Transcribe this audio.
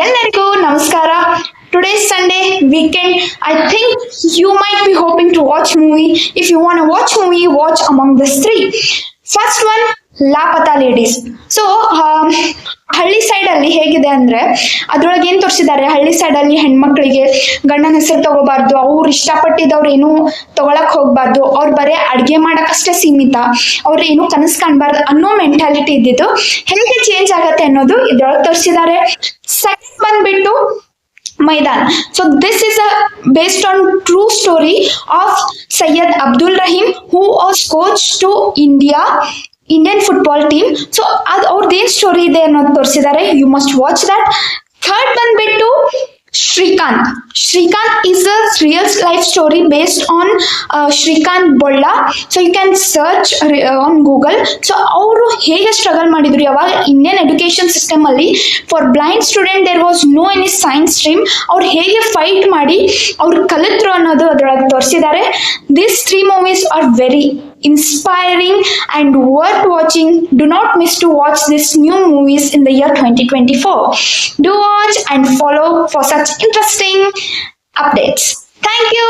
ಎಲ್ಲರಿಗೂ ನಮಸ್ಕಾರ. Today's Sunday weekend. I think you might be hoping to watch movie. If you want to watch movie, watch among these three. First one, Laapataa Ladies. So ಹಳ್ಳಿ side ಅಲ್ಲಿ ಹೇಗಿದೆ ಅಂದ್ರೆ ಅದ್ರೊಳಗೆ ಏನ್ ತೋರಿಸಿದ್ದಾರೆ, ಹಳ್ಳಿ ಸೈಡ್ ಅಲ್ಲಿ ಹೆಣ್ಮಕ್ಳಿಗೆ ಗಂಡನ ಹೆಸರು ತಗೋಬಾರ್ದು, ಅವ್ರು ಇಷ್ಟಪಟ್ಟಿದವ್ರು ಏನು ತಗೊಳಕ್ ಹೋಗ್ಬಾರ್ದು, ಅವ್ರು ಬರೀ ಅಡ್ಗೆ ಮಾಡಕ್ಕಷ್ಟೇ ಸೀಮಿತ, ಅವ್ರು ಏನು ಕನಸು ಕಾಣ್ಬಾರ್ದು ಅನ್ನೋ ಮೆಂಟಾಲಿಟಿ ಇದ್ದಿದ್ದು ಹೇಗೆ ಚೇಂಜ್ ಆಗತ್ತೆ ಅನ್ನೋದು ಇದ್ರೊಳಗೆ ತೋರಿಸಿದ್ದಾರೆ. ಸೆಕೆಂಡ್ ಬಂದ್ಬಿಟ್ಟು ಮೈದಾನ್. So this is a based on true story of Syed Abdul Rahim, who was coach to Indian football team. So ಅದು ಅವ್ರದ್ದೇನ್ ಸ್ಟೋರಿ ಇದೆ ಅನ್ನೋದು ತೋರಿಸಿದ್ದಾರೆ. You must watch that. Third ಬಂದ್ಬಿಟ್ಟು Srikanth is a real life story based on Srikanth Bolla. So you can search on Google. So ಅವರು ಹೇಗೆ struggle ಮಾಡಿದ್ರು, ಯಾವಾಗ Indian education system ಅಲ್ಲಿ for blind student there was no any science stream, ಅವ್ರು ಹೇಗೆ ಫೈಟ್ ಮಾಡಿ ಅವ್ರು ಕಲಿತರು ಅನ್ನೋದು ಅದರೊಳಗೆ ತೋರಿಸಿದ್ದಾರೆ. This 3 movies are very inspiring and worth watching. Do not miss to watch these new movies in the year 2024. Do watch and follow for such interesting updates. Thank you.